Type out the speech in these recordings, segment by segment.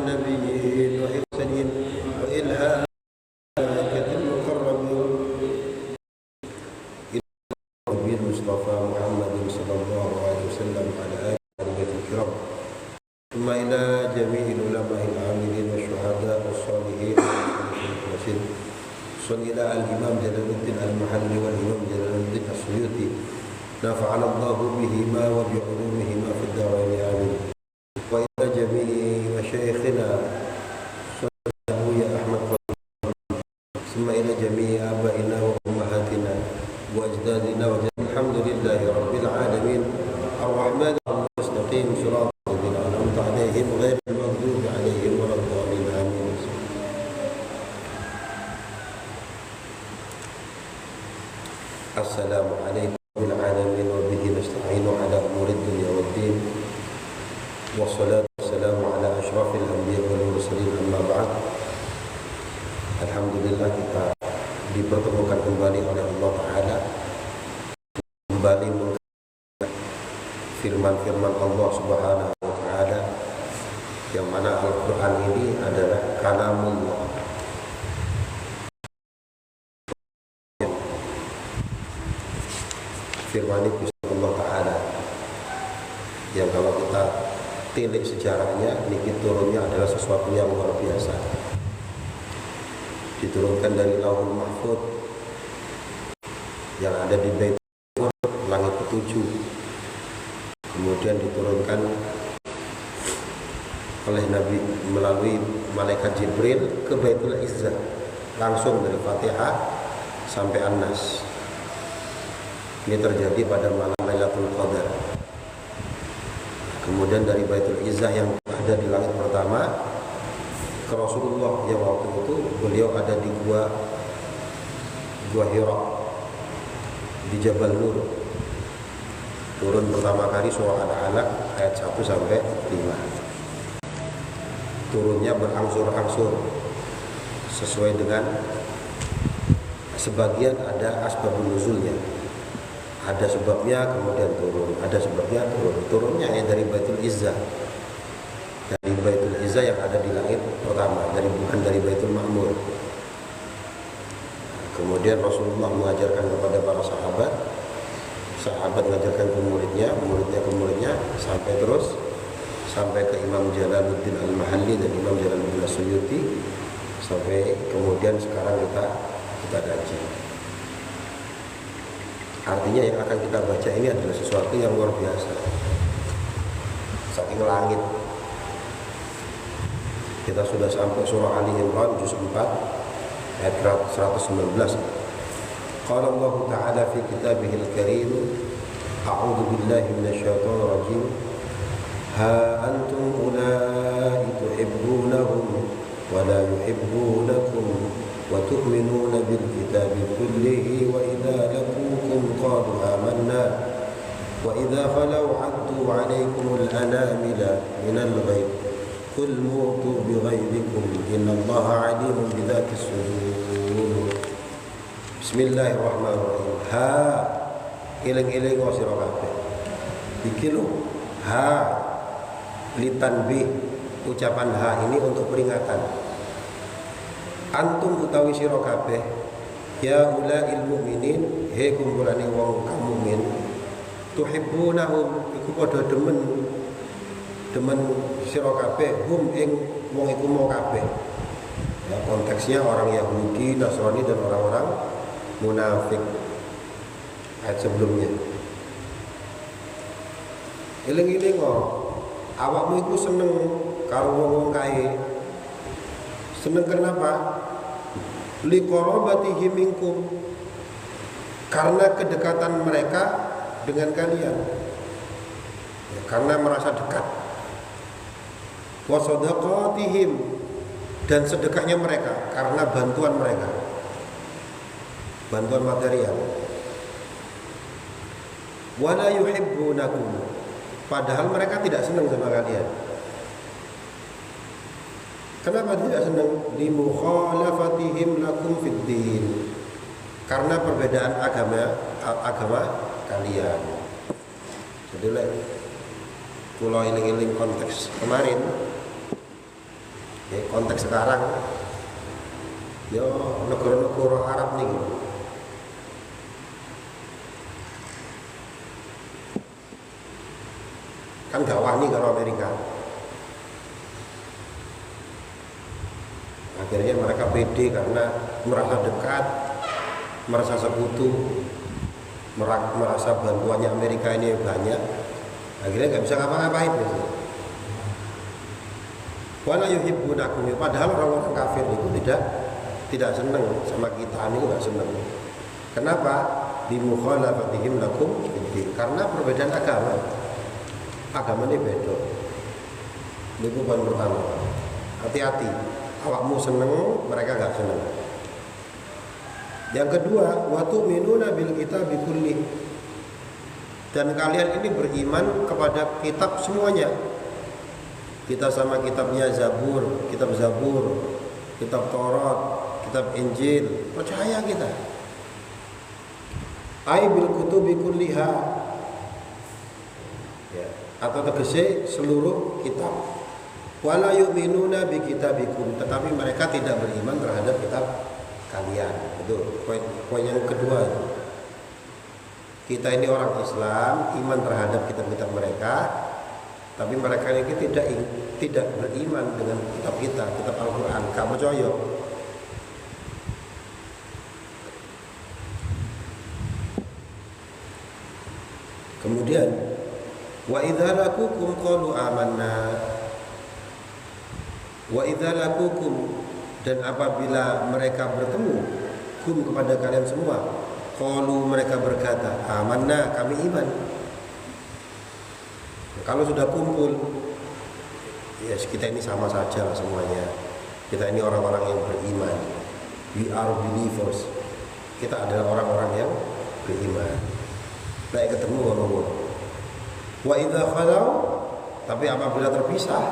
النبيين وإرسالين وإلهام الملائكة المقربين إلى النبي المصطفى محمد صلى الله عليه وسلم على آله الكرام ثم إلى جميع العلماء العاملين والشهداء والصالحين والمخلصين صلى إلى الإمام جلال الدين المحلي والإمام جلال الدين السيوطي نفعنا الله بهما وبعلومهما في الدارين آمين وإلى جميع مشايخنا يا أحمد ثم إلى جميع آبائنا وأمهاتنا وأجدادنا الحمد لله رب العالمين الرحمن المستقيم صراط الذين أنعمت عليهم غير المغضوب عليهم ولا الضالين آمين. السلام عليكم العالمين وبه نستعين على أمور الدنيا والدين والصلاة والسلام على أشرف الأنبياء والمرسلين أما بعد. Alhamdulillah kita dipertemukan kembali oleh Allah Ta'ala, kembali mengkaji firman-firman Allah Subhanahu Wa Ta'ala, yang mana Al-Quran ini adalah kalamullah, firman Allah Ta'ala, yang kalau kita tilik sejarahnya, niki turunnya adalah sesuatu yang luar biasa. Diturunkan dari Lauhul Mahfuz yang ada di Bait langit ketujuh, kemudian diturunkan oleh Nabi melalui malaikat Jibril ke Baitul Izzah, langsung dari Fatihah sampai An-Nas. Ini terjadi pada malam Lailatul Qadar. Kemudian dari Baitul Izzah yang ada di langit pertama ke Rasulullah, yang waktu itu beliau ada di gua Hira di Jabal Nur. Turun pertama kali surah Al-Alaq ayat 1 sampai 5. Turunnya berangsur-angsur sesuai dengan sebagian ada asbabun nuzulnya. Ada sebabnya kemudian turun, ada sebabnya turun. Turunnya ya dari Baitul Izzah. Dari Baitul Izzah yang ada di langit pertama, bukan dari Baitul Ma'mur. Kemudian Rasulullah mengajarkan kepada para sahabat, sahabat mengajarkan ke muridnya, muridnya ke muridnya, sampai ke Imam Jalaluddin Al-Mahalli dan Imam Jalaluddin As-Suyuti, sampai kemudian sekarang kita kaji. Artinya yang akan kita baca ini adalah sesuatu yang luar biasa, saking langit. Kita sudah sampai surah Ali Imran juz 4 ayat 119. Qala Allah Ta'ala fi kitabihil karim, a'udzu billahi minasyaitonir rajim. Ha antum ulai tuhibbunahum wa la yuhibbunakum wa tu'minuna bil kitabi kullihi wa idza laqukum qalu amanna wa idza khalau 'addu 'alaykumul anamila minal ghaib Qul mutu bi ghaibikum innallaha 'alimun bidzatis sudur. Bismillahirrahmanirrahim. Ha eling-eling sira kabeh. Iki lho, ha litanbih, ucapan ha ini untuk peringatan. Antum utawi sira kabeh, ya ulail mukminin, he kumpulane wong kang mukmin, tuhibbunahum iku padha demen sira kabeh hum ing wong iku mau kabeh. Ya, konteksnya orang Yahudi, Nasrani dan orang-orang munafik ayat sebelumnya. Eling-eling awakmu iku seneng karo wong-wong kae. Seneng kenapa? Li qarabatihi minkum, karena kedekatan mereka dengan kalian. Ya, karena merasa dekat. Wa sadaqatihim, dan sedekahnya mereka karena bantuan mereka, bantuan material. Wa la yuhibbunakum, padahal mereka tidak senang sama kalian. Kenapa tidak senang? Li mukhalafatihim lakum fid din, karena perbedaan agama kalian. Jadi kula eling-eling konteks kemarin, Ya, konteks sekarang yo negara-negara Arab nih kan gak wani kalau Amerika. Akhirnya mereka pede karena merasa dekat, merasa sekutu, merasa bantuannya Amerika ini banyak. Akhirnya nggak bisa ngapa-ngapain. Wala yuhibbunakum, padahal orang-orang kafir itu tidak senang sama kita, ini nggak senang. Kenapa? Bimukhalafatihim lakum fiddin, karena perbedaan agama. Agama ini beda. Ini poin pertama. Hati-hati, awakmu seneng, mereka nggak seneng. Yang kedua, wa tu'minuna bil kitabi kulli, dan kalian ini beriman kepada kitab semuanya. Kita sama kitabnya Zabur, kitab Taurat, kitab Injil, percaya kita. Ai bil kutubi kulliha, ya, atau tegese seluruh kitab. Wala yu'minuna bi kitabikum, tetapi mereka tidak beriman terhadap kitab kalian. Itu poin yang kedua. Kita ini orang Islam, iman terhadap kitab-kitab mereka, tapi mereka ini tidak beriman dengan kitab kita, kitab Al-Quran. Gak percaya. Kemudian wa idza laqukum qalu amanna, wa idza laqukum, dan apabila mereka bertemu kum kepada kalian semua, qalu, mereka berkata, amanna, kami iman. Kalau sudah kumpul, ya kita ini sama saja lah semuanya. Kita ini orang-orang yang beriman. We are believers. Kita adalah orang-orang yang beriman. Baik ketemu ngomong. Wa idza khalau, tapi apabila terpisah,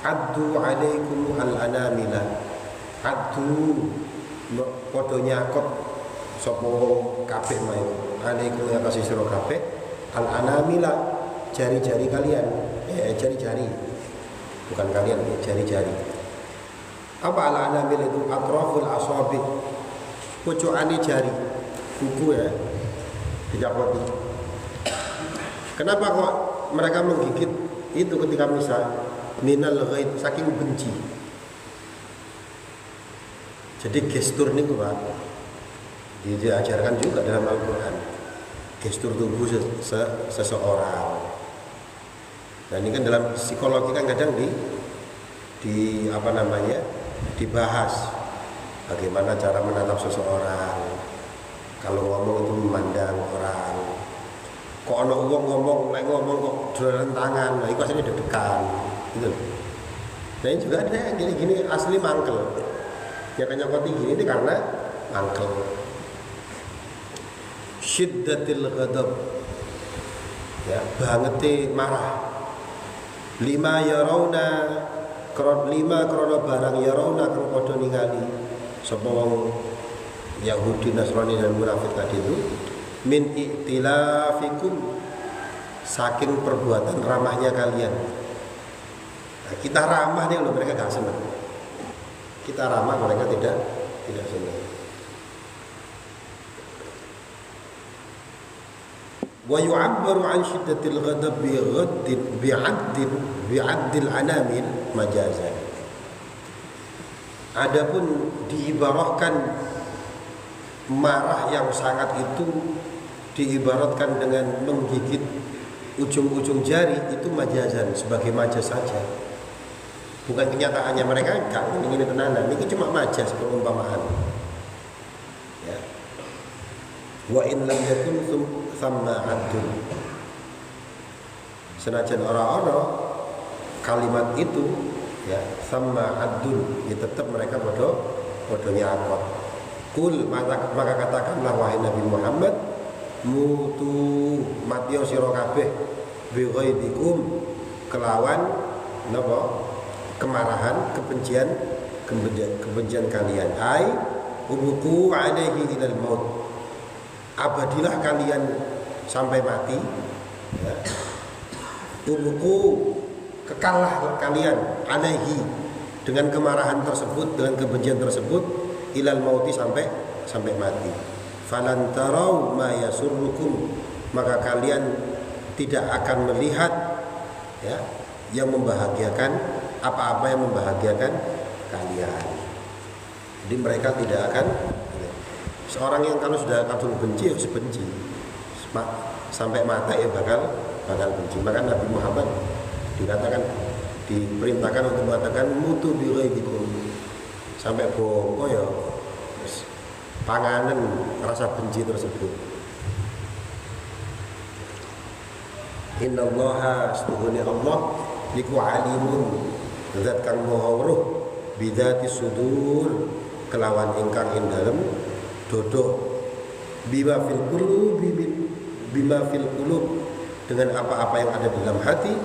addu alaikum al-anamila. Addu padha nyakot sapa kabeh mae. Alaikum ya kasih sira kabeh al-anamila, jari-jari kalian, jari-jari, bukan kalian, jari-jari. Apa al-anamil itu? Atraful asabi, pucukane jari, kuku ya, dicapoti. Kenapa kok mereka menggigit itu ketika misal? Minal ghaid, saking benci. Jadi gestur ini Pak, diajarkan juga dalam Al-Quran. Gestur tubuh seseorang. Nah ini kan dalam psikologi kan kadang di apa namanya, dibahas bagaimana cara menatap seseorang. Kalau ngomong itu memandang orang. Kok ono wong ngomong kok dolan tangan, nah itu aslinya deg-degan gitu. Nah ini juga ada yang gini-gini asli mangkel. Ya kan nyokoti gini itu karena mangkel. Syiddatil ghadab, ya banget marah. Lima krono barang yarawna kang padha ningali sapa wong Yahudi, Nasrani dan munafik tadi itu, min iktilafikum, saking perbuatan ramahnya kalian. Nah, kita ramah nih loh, mereka gak senang. Kita ramah, mereka tidak senang. Wa yu'abbaru an syiddatil ghadab bi'addil anamil majazan. Adapun diibaratkan marah yang sangat itu diibaratkan dengan menggigit ujung-ujung jari, itu majazan, sebagai majaz saja. Bukan kenyataannya, mereka enggak ingin tenanan. Ini cuma majaz, perumpamaan. Ya. Wa in lam yakun thamma adun, senajan orang-orang kalimat itu ya thamma adun, ya tetap mereka bodohnya akot. Kul, maka katakanlah wahai Nabi Muhammad, mutu mati sira kabeh bi ghaidikum, kelawan napa, kemarahan, kebencian kalian. Ai ubuku alaihi ilal maut, abadilah kalian sampai mati, ya. Ubuku, kekallah kalian alaihi dengan kemarahan tersebut, dengan kebencian tersebut, ilal mauti sampai mati. Falan tarau ma yasurrukum, maka kalian tidak akan melihat ya yang membahagiakan, apa-apa yang membahagiakan kalian. Jadi mereka tidak akan, seorang yang kalau sudah kadung benci ya benci sampai mati ya bakal benci. Maka Nabi Muhammad dikatakan, diperintahkan untuk mengatakan mutu bi ghaibikum, sampai bongko ya panganan rasa benci tersebut. Innallaha astuhuni Allah liku alimun zat kang maha weruh bidzati sudur kelawan ingkang ing dalem dodo bima fil qulub dengan apa-apa yang ada dalam hati,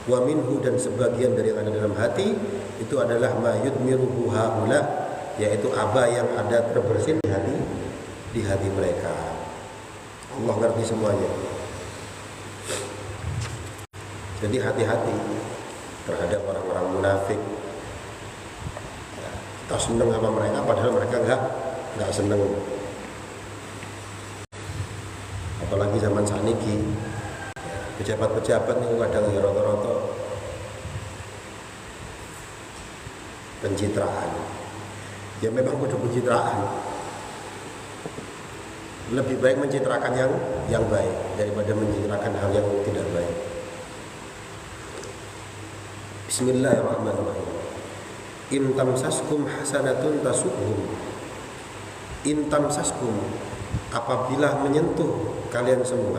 wa minhu dan sebagian dari yang ada dalam hati itu adalah ma yudmiruhu haula, yaitu apa yang ada terbersit di hati mereka. Allah ngerti semuanya. Jadi hati-hati terhadap orang-orang munafik. Kita seneng sama mereka padahal mereka enggak seneng. Apalagi zaman sakniki, pejabat-pejabat ini kadang ya rata-rata pencitraan. Ya memang kudu pencitraan. Lebih baik mencitrakan yang baik daripada mencitrakan hal yang tidak baik. Bismillahirrahmanirrahim. In tamsaskum hasanatun tasu'hum. In tamsaskum, apabila menyentuh kalian semua,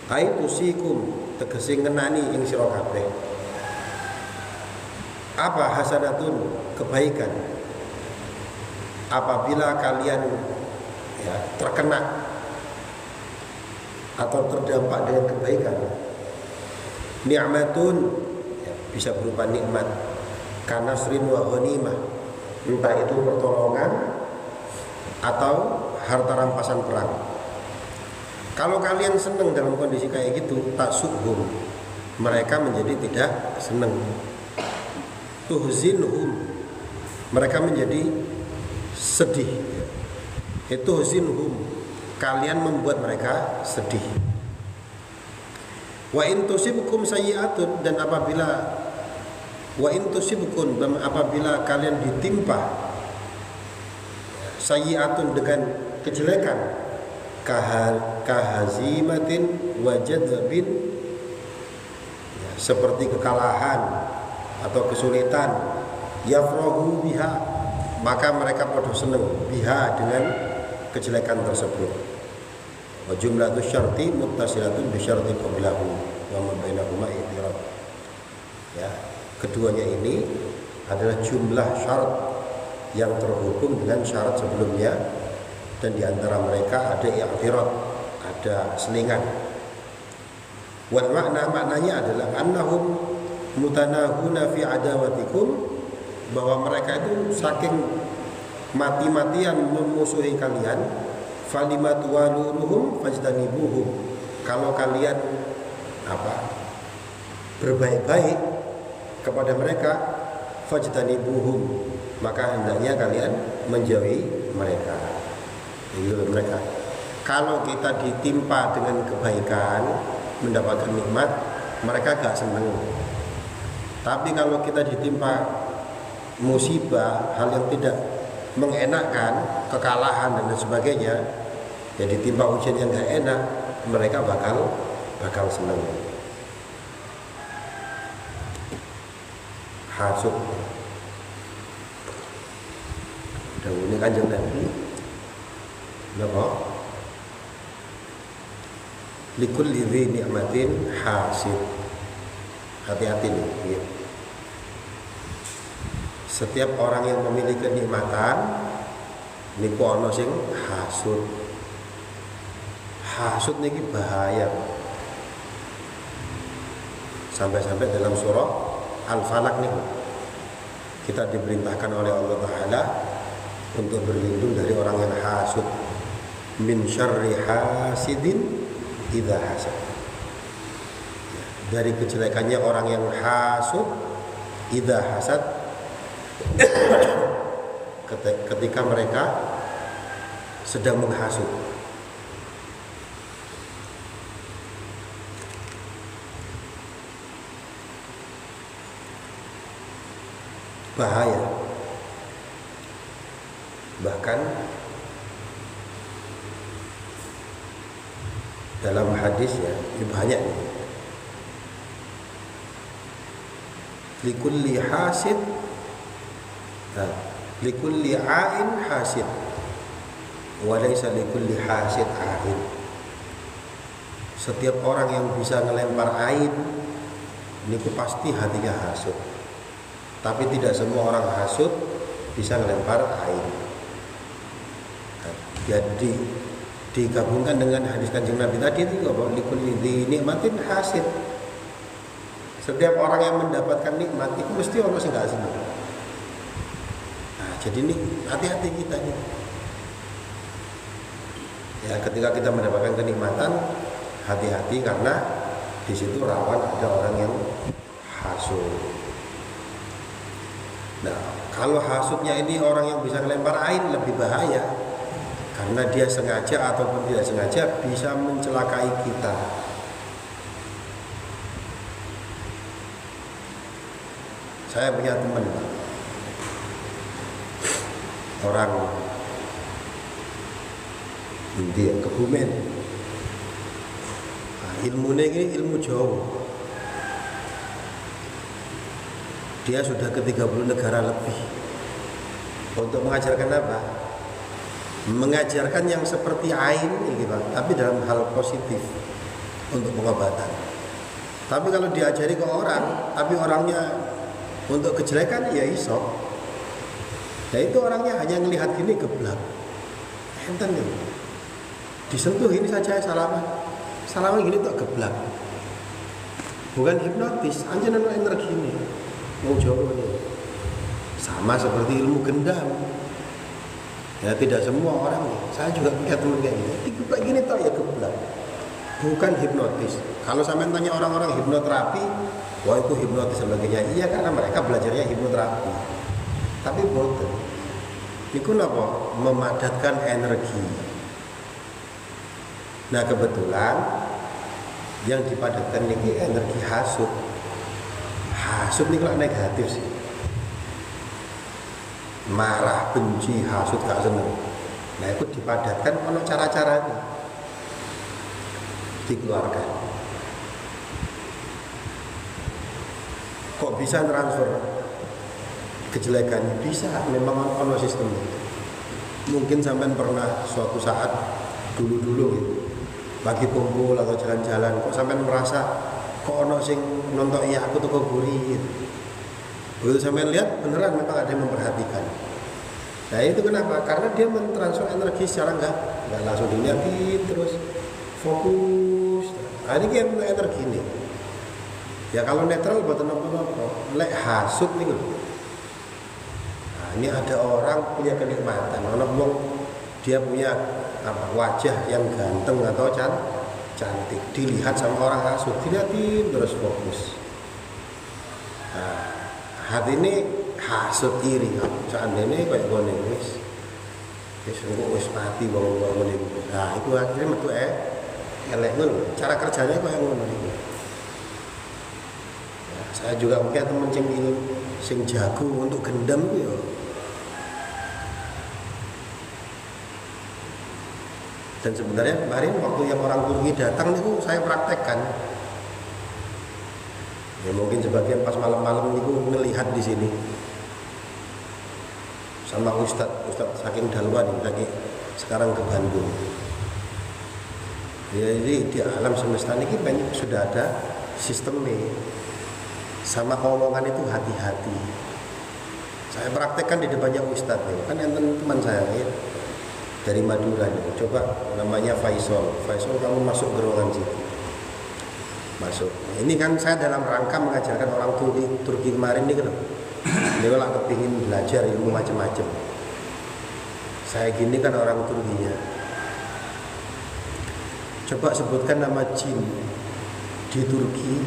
ai tusikum tegese ngenani ing sira kabeh. Apa hasanatun, kebaikan. Apabila kalian ya terkena atau terdampak dengan kebaikan, ni'matun ya, bisa berupa nikmat, kanasrin wa ghanimah, entah itu pertolongan atau harta rampasan perang. Kalau kalian senang dalam kondisi kayak gitu, tak suhum, mereka menjadi tidak senang. Tuhzinhum, mereka menjadi sedih. Itu zinhum, kalian membuat mereka sedih. Wa in tusibukum sayyi'atun, dan apabila kalian ditimpa sayyi'atun dengan kejelekan, kahazimatin wa jadzabin, ya, seperti kekalahan atau kesulitan, yafrahu biha, maka mereka pada senang biha dengan kejelekan tersebut. Wa jumlatu syarti muttasilatun bi syarti qablahu wa ma bainahuma i'tirad. Ya, keduanya ini adalah jumlah syarat yang terhubung dengan syarat sebelumnya, dan di antara mereka ada i'tirad, ada selingan. Wal maknanya adalah annahum mutanahuna fi adawatikum, bahwa mereka itu saking mati-matian memusuhi kalian, falimatu waluruhum fajtanibuhum, kalau kalian berbaik-baik kepada mereka, fajtanibuhum, maka hendaknya kalian menjauhi mereka. Mereka, kalau kita ditimpa dengan kebaikan, mendapatkan nikmat, mereka gak senang. Tapi kalau kita ditimpa musibah, hal yang tidak mengenakkan, kekalahan dan sebagainya, ya ditimpa ujian yang gak enak, mereka bakal senang. Hasud, dahulu Kanjeng Nabi, napa? Likulli dzi ni'matin hasid. Hati-hati nih, ya. Setiap orang yang memiliki kenikmatan niku ana sing hasud. Hasud niki bahaya. Sampai-sampai dalam surah Al-Falaq nih kita diperintahkan oleh Allah Ta'ala untuk berlindung dari orang yang hasud. Min syarri hasidin idza hasad. Dari kejelekannya orang yang hasud idza hasad ketika mereka sedang menghasut. Bahaya. Bahkan dalam hadis ya, banyak nih. Likulli hasid, likulli a'in hasid, wa laysa likulli hasid a'in. Setiap orang yang bisa ngelempar ain, niku pasti hatinya hasud. Tapi tidak semua orang hasud bisa ngelempar ain. Jadi digabungkan dengan hadis Kanjeng Nabi tadi itu bahwa likulli nikmatin hasid. Setiap orang yang mendapatkan nikmat itu mesti orang sing gak seneng. Nah, jadi ini hati-hati kita nih. Ya, ketika kita mendapatkan kenikmatan, hati-hati karena di situ rawan ada orang yang hasud. Nah, kalau hasudnya ini orang yang bisa melempar ain lebih bahaya, karena dia sengaja ataupun tidak sengaja bisa mencelakai kita. Saya punya teman orang India, Kebumen. Nah, ilmunya ini ilmu Jawa. Dia sudah ke 30 negara lebih. Untuk mengajarkan apa? Mengajarkan yang seperti ain ini, Pak, tapi dalam hal positif untuk pengobatan. Tapi kalau diajari ke orang, tapi orangnya untuk kejelekan ya iso. Nah itu orangnya hanya melihat gini geblak. Enten nih. Disentuh ini saja salaman. Salaman gini tuh geblak. Bukan hipnotis, anjana energi ini. Mau jauh ini. Sama seperti ilmu gendam. Ya tidak semua orang nih. Saya juga punya teman kayak gini. Geblak gini tuh ya geblak. Bukan hipnotis. Kalau sampai tanya orang-orang hipnoterapi, wah itu hipnotis sebagainya. Iya karena mereka belajarnya hipnoterapi. Tapi boten. Itu apa? Memadatkan energi. Nah kebetulan yang dipadatkan ini energi hasud. Hasud ini kalau negatif sih. Marah, benci, hasud, gak seneng. Nah itu dipadatkan ono cara-caranya. Dikeluarkan. Kok bisa transfer kejelekannya? Bisa, memang ono sistemnya. Mungkin sampai pernah suatu saat dulu-dulu gitu, lagi kumpul atau jalan-jalan, kok sampai merasa kok ono sing nonton ya aku tuh gurih gitu. Begitu sampai lihat beneran memang ada yang memperhatikan. Nah itu kenapa? Karena dia mentransfer energi secara nggak langsung dilihatin terus fokus. Nah ini kan energi nih. Ya kalau netral buat nopo-nopo, lek hasud nih. Nah ini ada orang punya kenikmatan, orang dia punya wajah yang ganteng atau cantik, dilihat sama orang hasud, dilihatin terus fokus. Nah, hati ini hasud iri, seandainya kayak gini wis wis mati bang. Nah itu akhirnya metu elek ngono. Cara kerjanya kayak ngono itu. Ya, saya juga punya temen sing jago untuk gendam itu ya. Dan sebenarnya kemarin waktu yang orang Turki datang itu saya praktekkan. Ya mungkin sebagian pas malam-malam itu melihat di sini sama Ustadz saking dalwan lagi sekarang ke Bandung. Ya, jadi di alam semesta ini banyak sudah ada sistemnya. Sama omongan itu hati-hati. Saya praktekkan di depannya Ustadz nih. Kan teman saya ya, dari Madura nih. Coba namanya Faisal. Faisal kamu masuk gerongan situ. Masuk. Nah, ini kan saya dalam rangka mengajarkan orang Turki kemarin nih kan. Dia kalau kepingin belajar ilmu macam-macam. Saya gini kan orang Turkinya. Coba sebutkan nama jin di Turki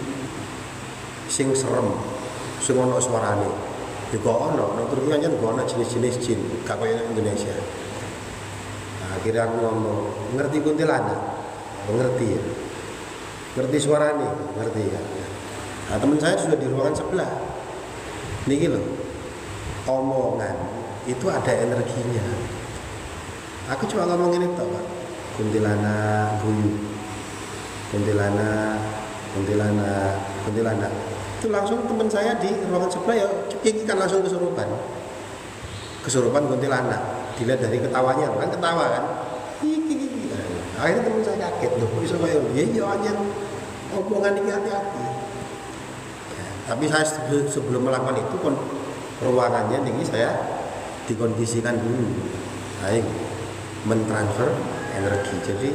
sing serem. sing ono suarane. Ya kok ono, nang Turki kan ono jenis-jenis jin, gak koyo Indonesia. Nah, akhirnya aku ngomong, ngerti kuntilanak? Ngerti ya. Ngerti suarane, ngerti ya. Nah, teman saya sudah di ruangan sebelah. Niki loh, omongan itu ada energinya. Aku cuma ngomong ini tau Pak. Kuntilanak, buyu. Kuntilanak, kuntilanak, kuntilanak. Itu langsung teman saya di ruangan sebelah ya ceking kan langsung kesurupan. Kesurupan kuntilanak. Dilihat dari ketawanya, kan ketawa kan. Akhirnya teman saya kaget loh, bisa kayak iya aja omongan ini hati-hati. Ya, tapi saya sebelum melakukan itu pun ruangannya ini saya dikondisikan dulu. Baik, mentransfer energi. Jadi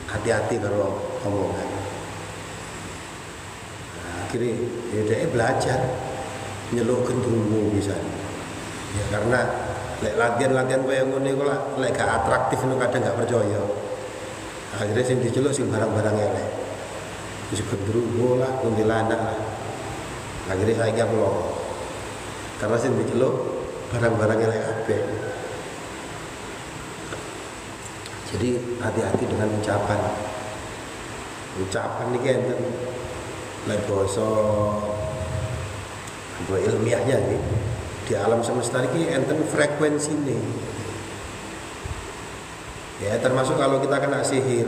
hati-hati kalau omongan. Nah, akhirnya ya dia belajar nyeluk gendruwo bisa. Ya karena latihan-latihan kayak ngene kok lek gak atraktif kadang gak percaya. Akhirnya sing diceluk sing barang-barang elek. Wis gendruwo lah, kuntilanak lah. Akhirnya saya iki loh. Karena sing diceluk barang-barang elek kabeh. Jadi hati-hati dengan ucapan. Ucapan iki enten lek basa ilmiahnya nih. Di alam semesta ini enten frekuensi nih. Ya termasuk kalau kita kena sihir.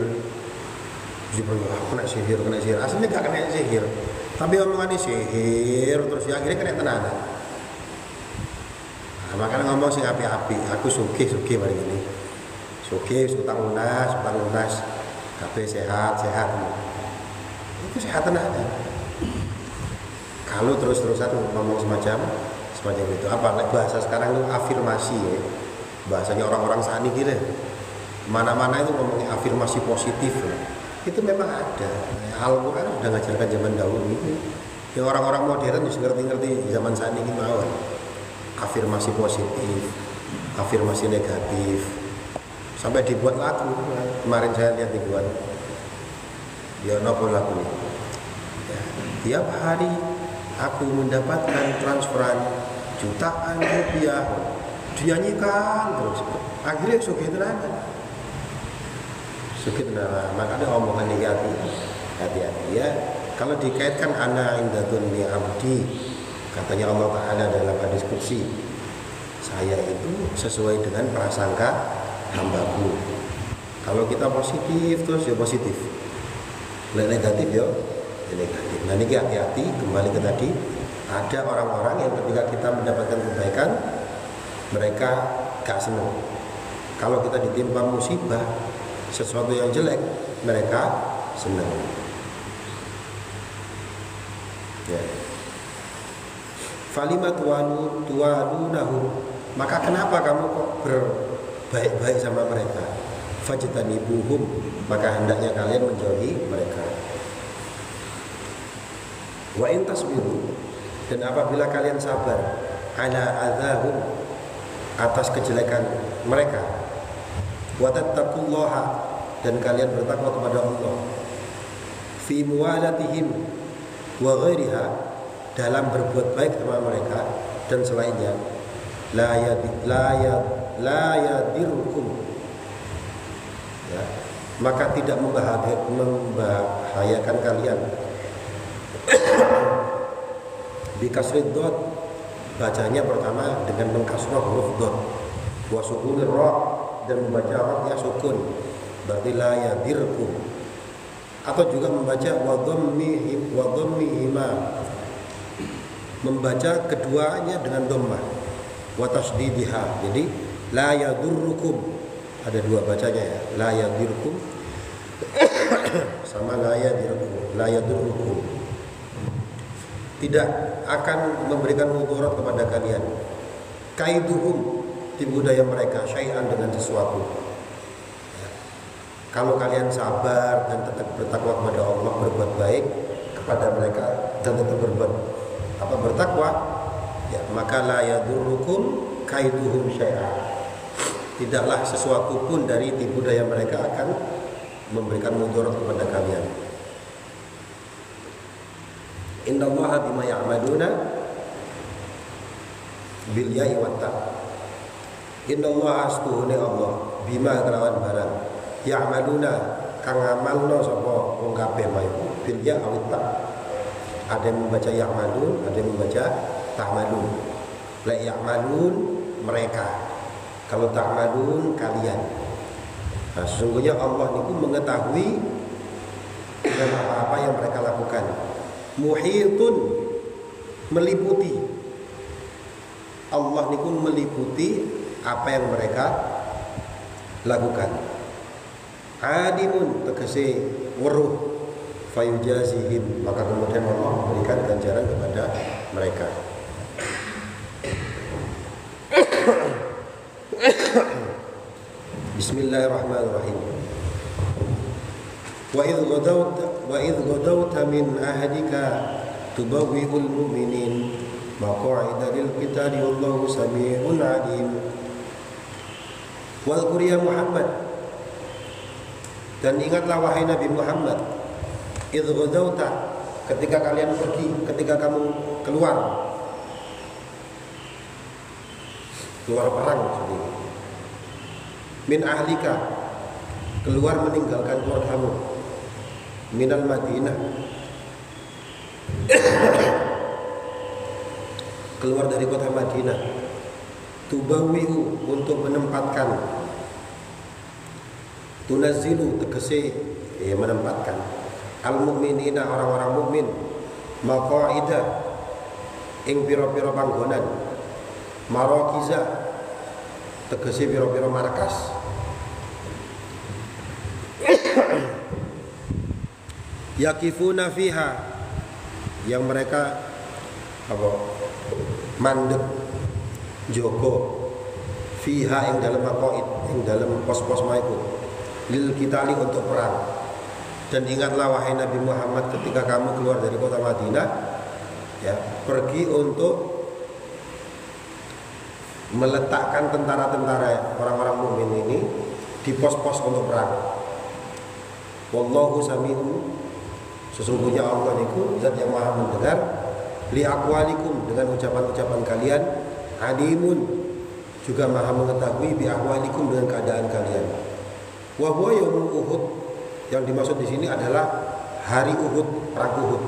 Kena sihir. Aslinya gak kena sihir. Tapi omongannya sihir terus ya akhirnya kena tenanan. Nah, makanya ngomong sing api-api. Aku sugih bari ini. Sugih, utang lunas. Kabeh sehat. Itu sehat tenanan. Kalau terus-terusan ngomong semacam itu apa? Bahasa sekarang itu afirmasi ya. Bahasanya orang-orang saat ini gitu. Mana-mana itu ngomongin afirmasi positif. Itu memang ada. Al-Quran sudah ngajarkan zaman dahulu itu. Yang orang-orang modern juga ngerti-ngerti zaman saat ini mau. Afirmasi positif, afirmasi negatif. Sampai dibuat lagu. Kemarin saya lihat dibuat. Dia nopo lagu ini. Ya, tiap hari aku mendapatkan transferan jutaan rupiah, dinyanyikan terus. Akhirnya sugih tenanan. Makanya omongan negatif hati-hati ya. Kalau dikaitkan ana inda dzunni abdi, katanya Allah Ta'ala dalam hadis qudsi, saya itu sesuai dengan prasangka hambaku. Kalau kita positif terus ya positif, negatif ya negatif. Nah ini hati-hati, kembali ke tadi, ada orang-orang yang ketika kita mendapatkan kebaikan mereka gak senang. Kalau kita ditimpa musibah sesuatu yang jelek mereka senang. Ya. Falima tuwalunahu, maka kenapa kamu kok berbaik-baik sama mereka? Fajtanibuhum, maka hendaknya kalian menjauhi mereka. Wa in tasbiru, dan apabila kalian sabar ala adzahum, atas kejelekan mereka, wa tattaqullaha, dan kalian bertakwa kepada Allah, fi muwalatihim wa ghairiha, dalam berbuat baik sama mereka dan selainnya, la yadirrukum, ya, maka tidak membahayakan kalian. Bikasrid dot, bacanya pertama dengan mengkasrah huruf dot, wa sukunir ra, dan membaca ra'nya sukun, berarti la yadirkum. Atau juga membaca wa dhammihima, membaca keduanya dengan dhammah, wa tasdidiha. Jadi la yadurrukum, ada dua bacanya ya, la yadirkum sama la yadurrukum. Tidak akan memberikan mudarat kepada kalian. Kaiduhum, tipu daya mereka, syai'an, dengan sesuatu. Ya. Kalau kalian sabar dan tetap bertakwa kepada Allah, berbuat baik kepada mereka dan tetap bertakwa, ya, maka la yadurrukum kaiduhum syai'an. Tidaklah sesuatu pun dari tipu daya mereka akan memberikan mudarat kepada kalian. Innallaha bima ya'maluna bil ya'i wa ta. Innallaha astuhune Allah bima kelawan barang ya'maluna kang ngamalno sapa wong kabeh wae bil ya' wa ta. Ada yang membaca ya'malun, ada yang membaca ta'malun. La ya'malun mereka. Kalau ta'malun kalian. Nah, sesungguhnya Allah niku mengetahui dengan apa-apa yang mereka lakukan. Muhitun meliputi. Allah niku meliputi apa yang mereka lakukan. Adimun tegese weruh fayujazihim, maka kemudian Allah memberikan ganjaran kepada mereka. Bismillahirrahmanirrahim. Wa idh ghadawta min ahdika tubawwi'ul mu'minin maq'ida lil qitali wallahu samii'un 'alim. Wal Qur'an Muhammad, dan ingatlah wahai Nabi Muhammad, idh ghadawta, ketika kalian pergi, ketika kamu keluar perang sendiri. Min ahlika, keluar meninggalkan keluargamu. Minal Madinah, keluar dari kota Madinah. Tubawihu, untuk menempatkan. Tunazzilu, tegese menempatkan. Al-mu'minina, orang-orang mukmin. Maq'ida, ing pira-pira panggonan. Marakiza, tegese pira-pira markas. Yakifuna fiha, yang mereka mandek jogo fiha ing dalam maqaid, ing dalam pos-pos maiku lil kitali, untuk perang. Dan ingatlah wahai Nabi Muhammad, ketika kamu keluar dari kota Madinah, ya, pergi untuk meletakkan tentara-tentara orang-orang mukmin ini di pos-pos untuk perang. Wallahu sami'un, sesungguhnya Allah niku zat yang maha mendengar, li aqwalikum, dengan ucapan-ucapan kalian, alimun, juga maha mengetahui bi ahwalikum, dengan keadaan kalian. Wa huwa yaumul Uhud, yang dimaksud di sini adalah hari Uhud, perang Uhud.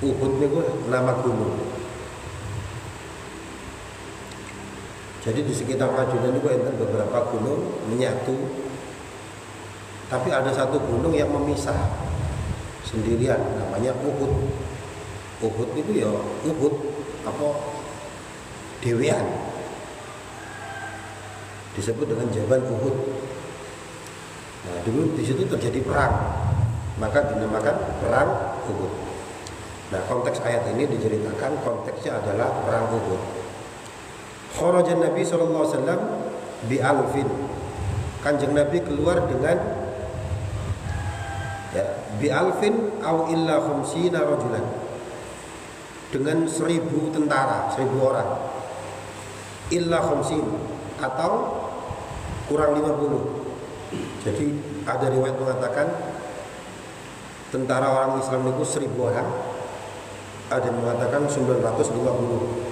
Uhud niku nama gunung. Jadi di sekitar Madinah itu ada beberapa gunung menyatu, tapi ada satu gunung yang memisah sendirian, namanya Uhud. Uhud itu ya Uhud apa dewean, disebut dengan Jabal Uhud. Nah, dulu di situ terjadi perang, maka dinamakan perang Uhud. Nah, konteks ayat ini diceritakan konteksnya adalah perang Uhud. Kharajan Nabi sallallahu alaihi wasallam bi alfin. Kanjeng Nabi keluar dengan bi alfin aw illa khamsina rajulan, dengan 1000 tentara, 1000 orang. Illa khamsin, atau kurang 50. Jadi ada riwayat mengatakan tentara orang Islam itu 1000 orang, ada yang mengatakan 950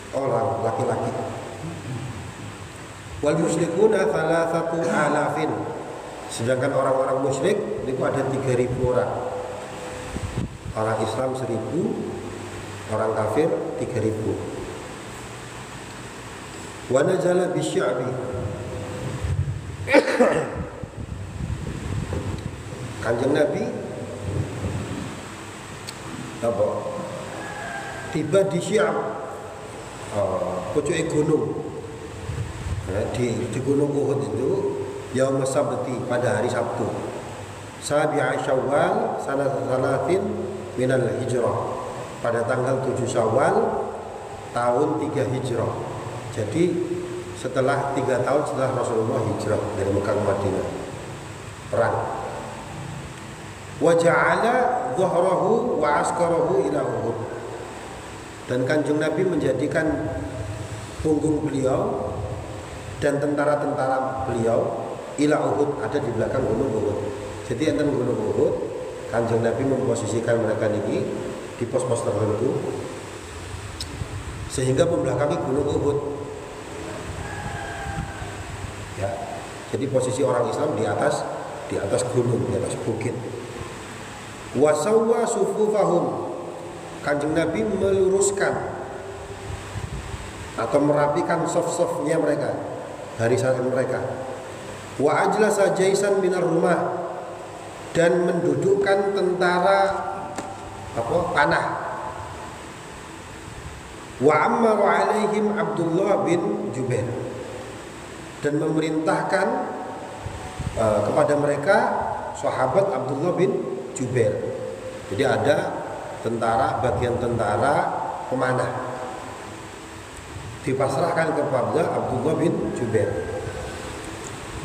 orang laki-laki. Wal musyrikuna 3,000, sedangkan orang-orang musyrik itu ada 3000 orang. Orang Islam 1000, orang kafir 3000. Wa nazala bisya'bi, Kanjeng Nabi tiba di Syam, pucuk gunung, di gunung Uhud itu yaum sabti, pada hari Sabtu, Sabi'a Syawal sanatalatin minal hijrah, pada tanggal 7 Syawal tahun 3 Hijrah. Jadi setelah 3 tahun setelah Rasulullah hijrah dari Mekah ke Madinah, perang. Wa ja'ala dhuhrahu wa askarahu ila Uhud, dan Kanjeng Nabi menjadikan punggung beliau dan tentara-tentara beliau ila Uhud, ada di belakang gunung Uhud. Jadi enten gunung Uhud, Kanjeng Nabi memposisikan mereka niki di pos-pos tertentu sehingga membelakangi gunung Uhud. Ya. Jadi posisi orang Islam di atas gunung, di atas bukit. Wasawwa sufufahum. Kanjeng Nabi meluruskan atau merapikan saf-safnya mereka, barisan mereka. Wa ajlasa jaisan minar rumah, dan mendudukkan tentara panah. Wa ammara alaihim Abdullah bin Jubair, dan memerintahkan kepada mereka sahabat Abdullah bin Jubair. Jadi ada bagian tentara pemanah dipasrahkan kepada Abdullah bin Jubair.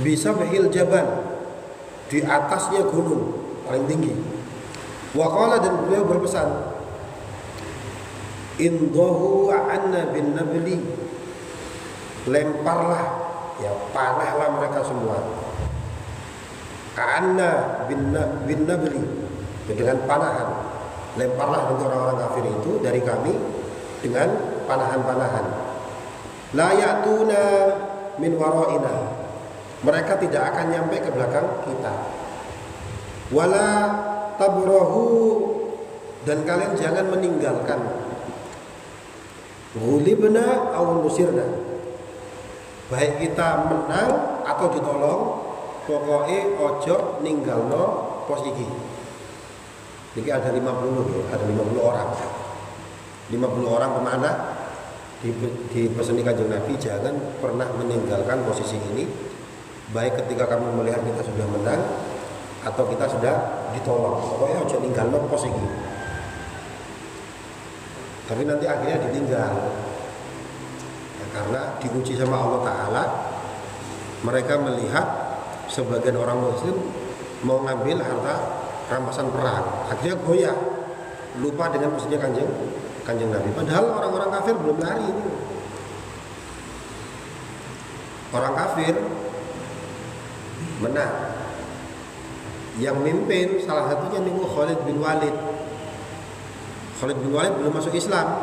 Bisa behil jaban, di atasnya gunung paling tinggi. Waqala, dan beliau berpesan, indahu anna bin nabli, lemparlah, ya panahlah mereka semua. Anna bin nabli, dengan panahan, lemparlah untuk orang-orang kafir itu dari kami dengan panahan-panahan. La ya'tuna min waraina, mereka tidak akan nyampe ke belakang kita. Wala tabrahu, dan kalian jangan meninggalkan. Ghulibna aw nusirna, baik kita menang atau ditolong, pokoknya ojo ninggalno pos iki. Jadi ada 50 ya, ada 50 orang. 50 orang pemanah di pesan Kanjeng Nabi, jangan pernah meninggalkan posisi ini, baik ketika kamu melihat kita sudah menang atau kita sudah ditolong. Pokoknya ojo ninggalno pos iki. Tapi nanti akhirnya ditinggal ya, karena diuji sama Allah Ta'ala. Mereka melihat sebagian orang muslim mau ngambil harta rampasan perang, akhirnya goyah, lupa dengan posisinya kanjeng Nabi. Padahal orang-orang kafir belum lari ini. Orang kafir menang. Yang mimpin salah satunya nih Khalid bin Walid. Khalid bin Walid belum masuk Islam,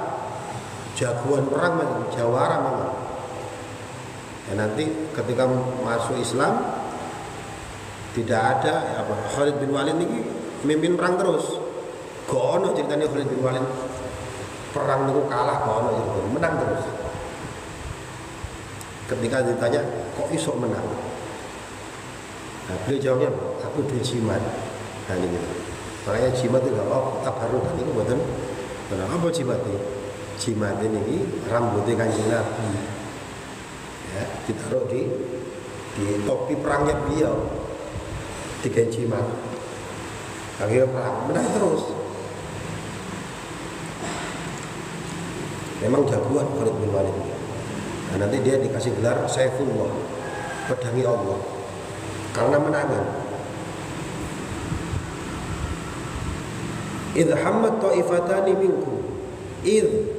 jagoan perang, jawara memang. Ya, nanti ketika masuk Islam tidak ada Khalid bin Walid ini mimpin perang terus. Gono ceritanya Khalid bin Walid perang itu kalah, gono ceritanya, menang terus. Ketika ditanya kok iso menang, nah, beliau jawabnya aku duwe jimat. Nah ini gitu. Makanya jimat itu tak baru kan itu buatan. Apa jimatnya? Jimat ini rambutnya Kanjeng Nabi. Ya, ditaruh di topi perangnya beliau, tiga jimat. Akhirnya perang menang terus. Memang jagoan Khalid bin Walid. Nah, nanti dia dikasih gelar Saifullah, pedangi Allah, karena menangan. Idh hammat ta'ifatani minkum, idh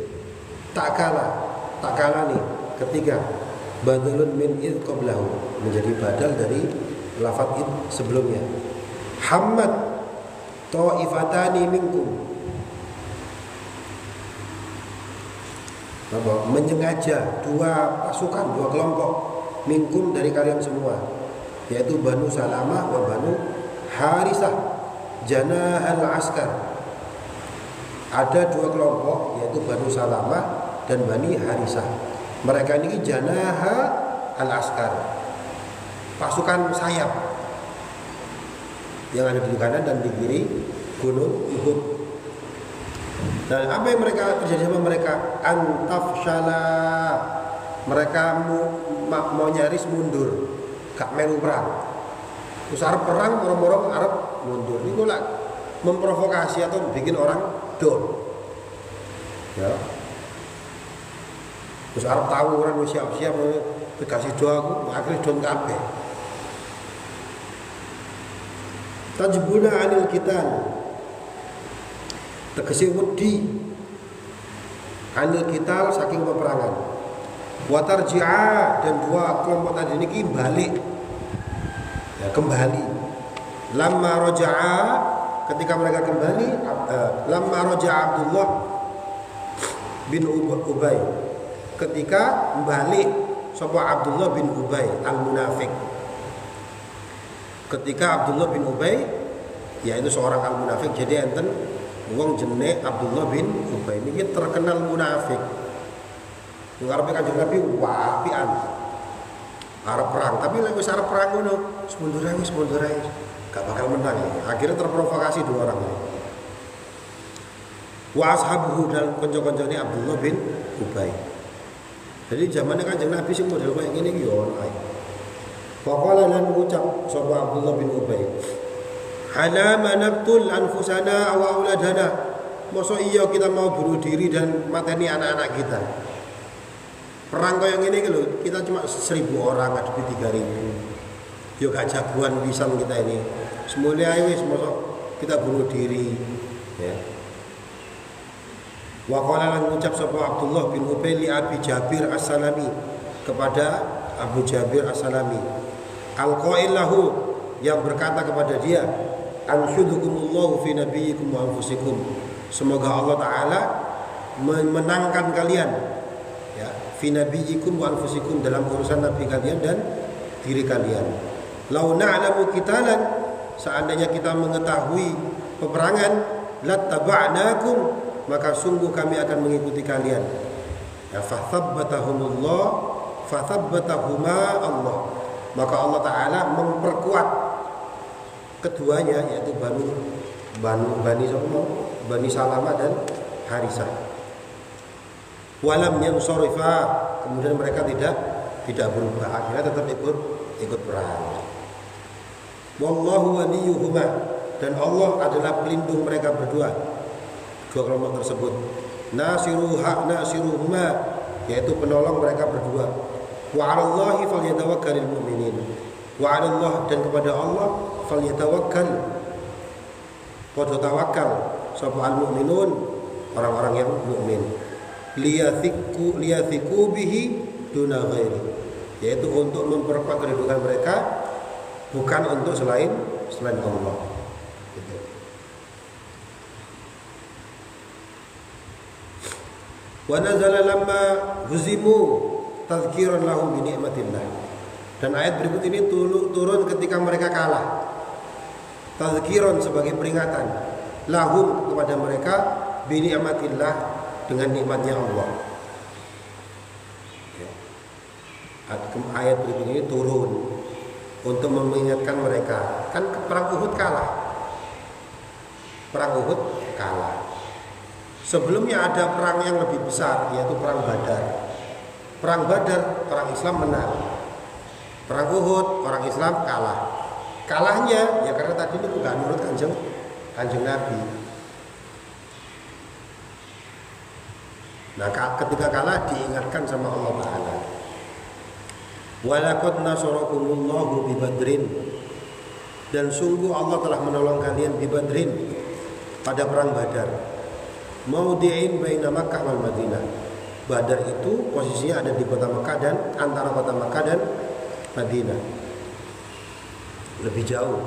tak kala nih ketiga, badalun min idh qablahu, menjadi badal dari lafaz idh sebelumnya. Hammat ta'ifatani minkum, menyengaja dua pasukan, dua kelompok, minkum dari kalian semua, yaitu Banu Salamah wa Banu Harisah, Janah al-Askar. Ada dua kelompok, yaitu Banu Salamah dan Bani Harisah. Mereka ini Janaha al-Askar, pasukan sayap yang ada di kanan dan di kiri Gunung Uhud. Dan apa yang terjadi sama mereka? Antafshala, mereka mau nyaris mundur, gak melu perang. Terus Arab perang, moro-moro Arab mundur. Ini lah memprovokasi atau bikin orang down. Ya. Terus Arab tahu orang siap-siap dikasih doa, aku akhirnya down kabeh. Tajbuna anil qital, tegese wedi anil qital saking peperangan. Wa tarji'a, dan dua kelompok tadi ini balik, ya, kembali. Lamma raja'a, ketika mereka kembali, lamma raja Abdullah bin Ubay, ketika balik sapa Abdullah bin Ubay al-Munafiq. Ketika Abdullah bin Ubay, yaitu seorang al-Munafiq, jadi enten wong jenenge Abdullah bin Ubay ini terkenal munafik. Ngarepe Kanjeng Nabi wapian arep perang, tapi lek wis arep perang ngono, mundur ae, gak bakal menang ya. Akhirnya terprovokasi dua orang ini. Wa ashabuhu dan kanca-kancane Abdullah bin Ubay. Jadi zamannya Kanjeng Nabi sing model koyo ngene iki yo ono ae. Faqala lan ucap sapa Abdullah bin Ubay, "Ala manaqtul anfusana wa auladana." Mosok iya kita mau bunuh diri dan mateni anak-anak kita. Perang kayak gini gitu, kita cuma 1000 orang ngadepi 3000. Yo gak jagoan pisan kita ini. Semuanya wis mosok kita bunuh diri, ya. Wa qala lan ngucap sapa Abdullah bin Ubay li Abi Jabir As-Salami, kepada Abu Jabir As-Salami, al-qail lahu, yang berkata kepada dia, anshudukumullahu fi nabiyyikum wa anfusikum. Semoga Allah Ta'ala memenangkan kalian, ya, fi nabiyyikum wa anfusikum, dalam urusan nabi kalian dan diri kalian. Lau na'lamu qitalan, seandainya kita mengetahui peperangan, lattaba'nakum, maka sungguh kami akan mengikuti kalian. Ya, fathabbatahuma Allah, maka Allah Ta'ala memperkuat keduanya, yaitu Bani Salamah dan Harisah. Walam yang sorifa, kemudian mereka tidak berubah, akhirnya tetap ikut perang. Wallahu waliyuhuma, dan Allah adalah pelindung mereka berdua, dua kelompok tersebut. Nasiruhuma, yaitu penolong mereka berdua. Wa 'alallahi falyatawakkalul mu'minin. Wa 'alallah, dan kepada Allah falyatawakkal, padha tawakal sapa al-mu'minun, orang-orang yang mukmin. Liyathiku bihi duna ghairi, yaitu untuk memperkuat kedudukan mereka, bukan untuk selain Allah. Gitu. Wa nazala lamma huzimu tadhkiran lahum bi ni'matillah. Dan ayat berikut ini turun ketika mereka kalah. Tadhkiran sebagai peringatan, lahum kepada mereka, bi ni'matillah, dengan nikmatnya Allah. Ayat berikut ini turun untuk mengingatkan mereka. Kan perang Uhud kalah. Sebelumnya ada perang yang lebih besar, yaitu perang Badar. Perang Badar orang Islam menang. Perang Uhud orang Islam kalah. Kalahnya ya karena tadi itu bukan menurut Kanjeng Nabi. Nah, ketika kalah diingatkan sama Allah Ta'ala. Walaqad nasarakumullahu bi Badrin, dan sungguh Allah telah menolong kalian bi Badrin, pada perang Badar. Maudi'in baina Makkah wal Madinah. Badar itu posisinya ada di kota Makkah dan antara kota Makkah dan Madinah. Lebih jauh.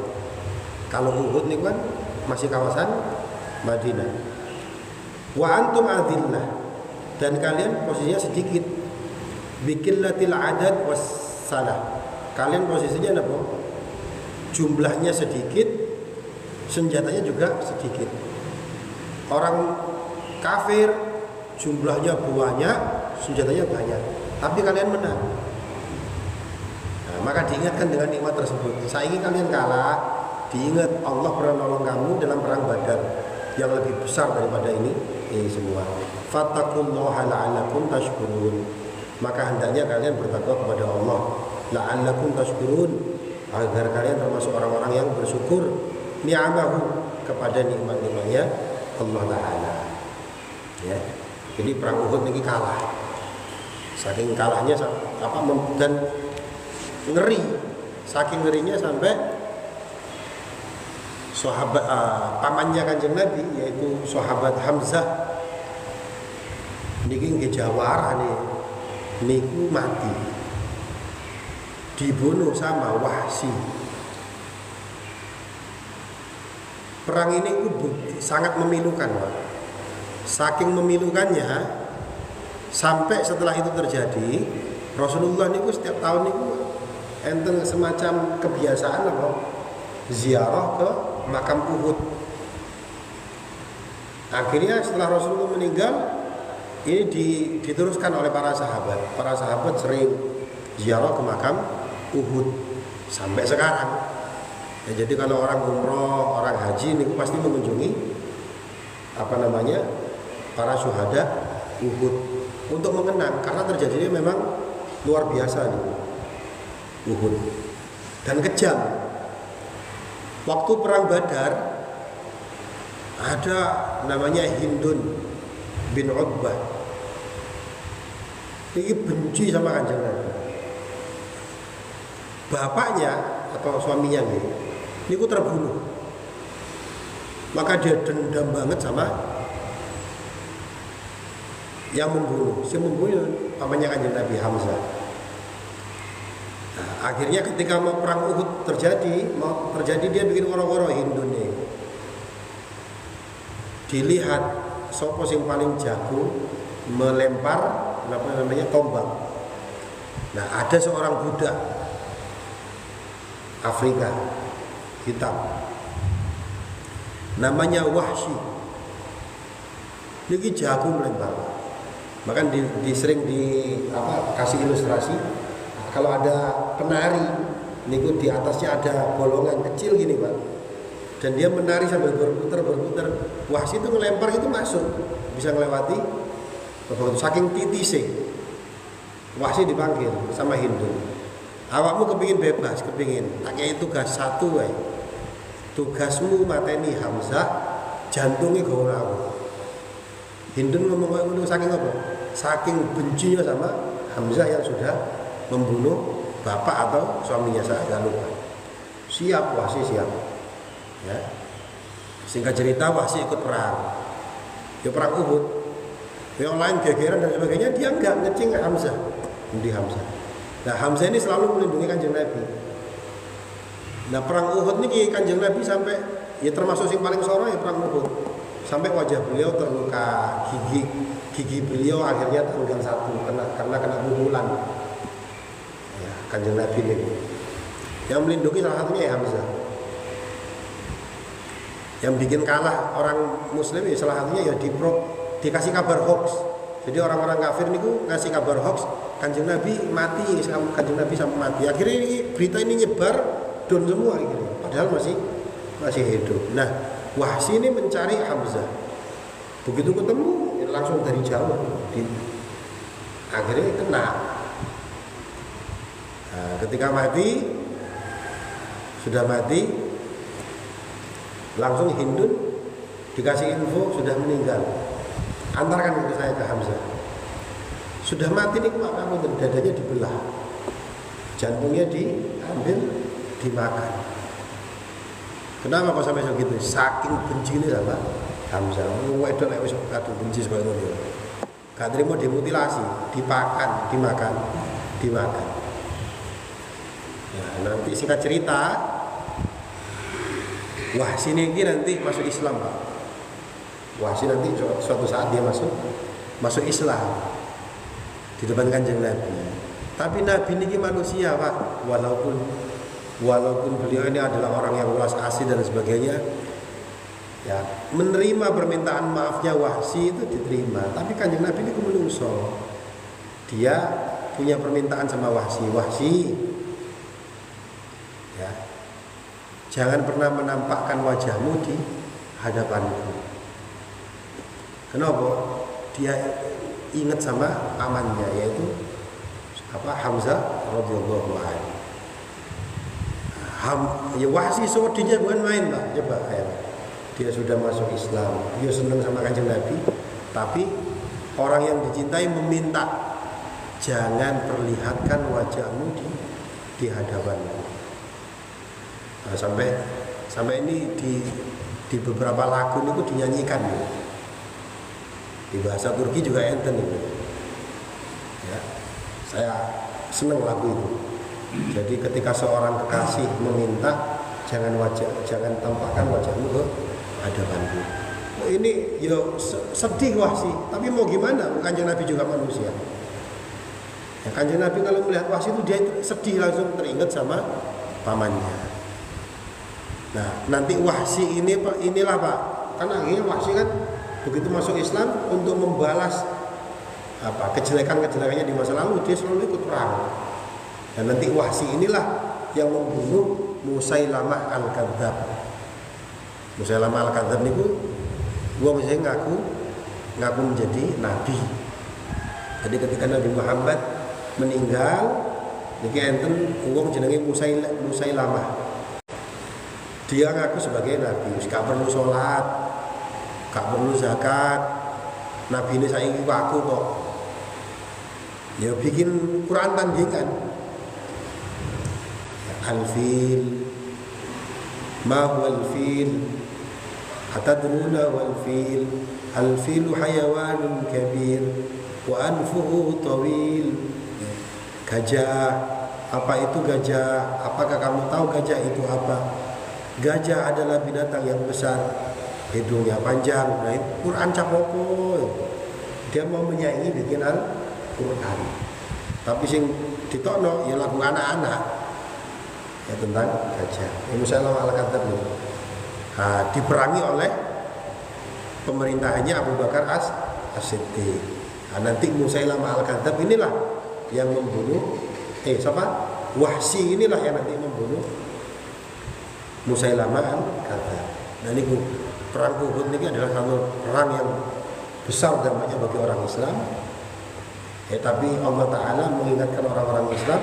Kalau Uhud ini kan masih kawasan Madinah. Wa antum adillah, dan kalian posisinya sedikit. Biqillatil adad was salah. Kalian posisinya apa? Jumlahnya sedikit, senjatanya juga sedikit. Orang kafir jumlahnya banyak, senjatanya banyak, tapi kalian menang. Nah, maka diingatkan dengan nikmat tersebut. Saiki kalian kalah, diingat Allah pernah nolong kamu dalam perang Badar yang lebih besar daripada ini semua. Fattaqullaha la'allakum tashkurun. Maka hendaknya kalian bertakwa kepada Allah, la'allakum tashkurun, agar kalian termasuk orang-orang yang bersyukur ni'amahu, kepada nikmat-nikmatnya Allah Ta'ala. Ya. Jadi perang Uhud ini kalah. Saking kalahnya dan ngeri, saking ngerinya sampai sahabat pamannya Kanjeng Nabi, yaitu sahabat Hamzah niki nggih jawara niku mati, dibunuh sama Wahsy. perang ini sangat memilukan, Pak. Saking memilukannya, sampai setelah itu terjadi, Rasulullah niku setiap tahun niku enten semacam kebiasaan apa? Ziarah ke makam Uhud. Akhirnya setelah Rasulullah meninggal, ini diteruskan oleh para sahabat. Para sahabat sering ziarah ke makam Uhud sampai sekarang. Ya, jadi kalau orang umroh, orang haji ini pasti mengunjungi para syuhada Uhud untuk mengenang, karena terjadinya memang luar biasa nih Uhud dan kejam. Waktu perang Badar ada namanya Hindun bin Utbah. Ini benci sama Kanjeng Nabi. Bapaknya atau suaminya ini terbunuh. Maka dia dendam banget sama yang membunuh. Si membunuh pamannya Kanjeng Nabi, Hamzah. Nah, akhirnya ketika mau perang Uhud terjadi dia bikin woro-woro Hindunnya. Dilihat sopo yang paling jago melempar tombak. Nah, ada seorang budak Afrika hitam namanya Wahsy. Dia jago melempar. Bahkan sering kasih ilustrasi. Kalau ada penari, niku di atasnya ada bolongan kecil gini, Pak. Dan dia menari sambil berputar. Wahsy itu ngelempar itu masuk, bisa melewati saking titisnya. Wahsy dipanggil sama Hindun. Awakmu kepingin bebas, tak kayak tugas satu wae. Tugasmu mateni Hamzah, jantungnya gawe aku. Hindun ngomong kayak ngono saking apa? Saking bencinya sama Hamzah yang sudah membunuh bapak atau suaminya, saya agak lupa. Siap, Wahsy siap. Ya. Singkat cerita, Wahsy ikut perang. Ya perang Uhud. Yang lain gegeran dan sebagainya, dia enggak ngecing Hamzah. Di Hamzah. Nah, Hamzah ini selalu melindungi Kanjeng Nabi. Nah, perang Uhud ini Kanjeng Nabi sampai ya termasuk yang paling soro ya perang Uhud. Sampai wajah beliau terluka, gigi beliau akhirnya tanggal 1 karena kena pukulan. Ya, Kanjeng Nabi ini. Yang melindungi salah satunya ya Hamzah. Yang bikin kalah orang muslim ya salah satunya ya dikasih kabar hoax. Jadi orang-orang kafir niku ngasih kabar hoax Kanjeng Nabi mati, Kanjeng Nabi sampai mati. Akhirnya berita ini nyebar don semua gitu. Padahal masih hidup. Nah, Wahsy ini mencari Hamzah. Begitu ketemu langsung dari jauh akhirnya kena. Nah, ketika sudah mati langsung Hindun dikasih info sudah meninggal. Antarkan ke saya ke Hamzah. Sudah mati nih Pak, kamu dadanya dibelah, jantungnya diambil, dimakan. Kenapa kok sampai segitu? Saking bencinya sama Hamzah. Wedok nek wis kadung benci koyo ngono. Gak trimo dimutilasi, dimakan. Ya, nanti singkat cerita, Wahsy ini nanti masuk Islam, Pak. Wahsy nanti suatu saat dia masuk Islam di depan Kanjeng Nabi. Tapi Nabi ini manusia, Pak. Walaupun beliau ini adalah orang yang welas asih dan sebagainya, ya menerima permintaan maafnya Wahsy itu diterima. Tapi Kanjeng Nabi ini menungso. Dia punya permintaan sama Wahsy, ya, jangan pernah menampakkan wajahmu di hadapanku. Kenapa? Dia ingat sama pamannya yaitu Hamzah radhiyallahu anhu. Ya Wahsy sewedinya bukan main, Pak. Coba ya. Dia sudah masuk Islam, dia senang sama Kanjeng Nabi, tapi orang yang dicintai meminta jangan perlihatkan wajahmu di hadapanku. Nah, sampai ini di beberapa lagu itu dinyanyikan. Di bahasa Turki juga enten itu. Ya, saya senang lagu itu. Jadi ketika seorang kekasih meminta jangan tampakkan wajahmu ke hadapanku. Oh, ini yo sedih Wahsy, tapi mau gimana? Kanjeng Nabi juga manusia. Ya, Kanjeng Nabi kalau melihat Wahsy itu dia sedih, langsung teringat sama pamannya. Nah, nanti Wahsy inilah Pak, kan akhirnya Wahsy kan begitu masuk Islam untuk membalas kejelekan-kejelekannya di masa lalu, dia selalu ikut perang. Dan nanti Wahsy inilah yang membunuh Musailamah Al-Kadzdzab. Musailamah Al-Kadzdzab niku gua misalnya ngaku menjadi nabi. Jadi ketika Nabi Muhammad meninggal, niki enten wong jenenge Musailamah. Dia ngaku sebagai nabi, gak perlu sholat, gak perlu zakat. Nabi ini saiki aku kok. Ya bikin Quran tandingan. Al-fil, ma huwa al-fil? Atadruna wal-fil? Al-filu hayawanun kabir wa anfuhu tawil. Gajah, apa itu gajah? Apakah kamu tahu gajah itu apa? Gajah adalah binatang yang besar, hidungnya panjang. Nah, Quran capopo. Dia mau menyaingi bikin Al-Quran. Tapi sing ditokno ya lagu anak-anak. Ya tentang gajah. Musailamah Al-Kadzdzab diperangi oleh pemerintahannya Abu Bakar As-Siddiq. Nah, nanti Musailamah Al-Kadzdzab inilah yang membunuh Wahsy inilah yang nanti membunuh Musailamah Al-Kadzdzab. Nah ini perang Uhud ini adalah satu perang yang besar dampaknya bagi orang Islam. Tapi Allah Ta'ala mengingatkan orang-orang Islam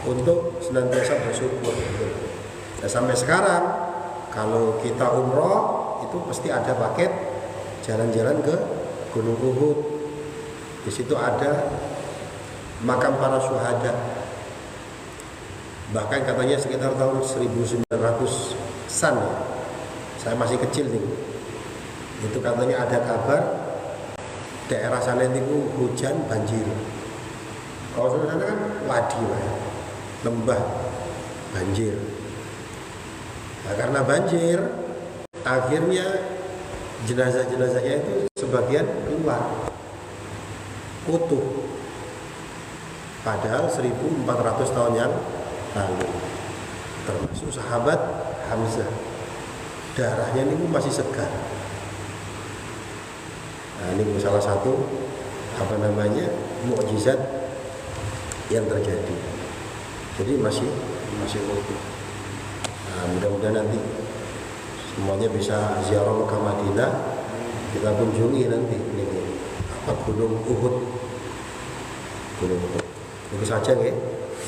untuk senantiasa bersyukur. Nah, sampai sekarang kalau kita umroh itu pasti ada paket jalan-jalan ke Gunung Uhud. Di situ ada makam para syuhada. Bahkan katanya sekitar tahun 1900-an ya. Saya masih kecil nih. Itu katanya ada kabar daerah sana itu hujan banjir. Kalau sana kan wadi ya. Lembah banjir. Nah, karena banjir akhirnya jenazah-jenazahnya itu sebagian keluar utuh, padahal 1400 tahun yang lalu, termasuk sahabat Hamzah, darahnya ini masih segar. Nah, ini salah satu mukjizat yang terjadi. Jadi masih utuh. Nah, mudah-mudahan nanti semuanya bisa ziarah Mekah Madinah, kita kunjungi nanti ini Gunung Uhud. Itu saja ya.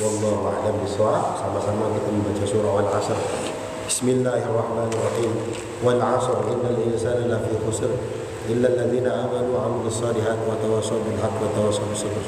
Wallahu a'lam bishawab. Sama-sama kita membaca surah Al-Asr. Bismillahirrahmanirrahim. Wal 'asr innal insana lafi khusr illa alladhina amanu wa 'amilus salihati wa tawassaw bil haqqi wa tawassaw bis sabr.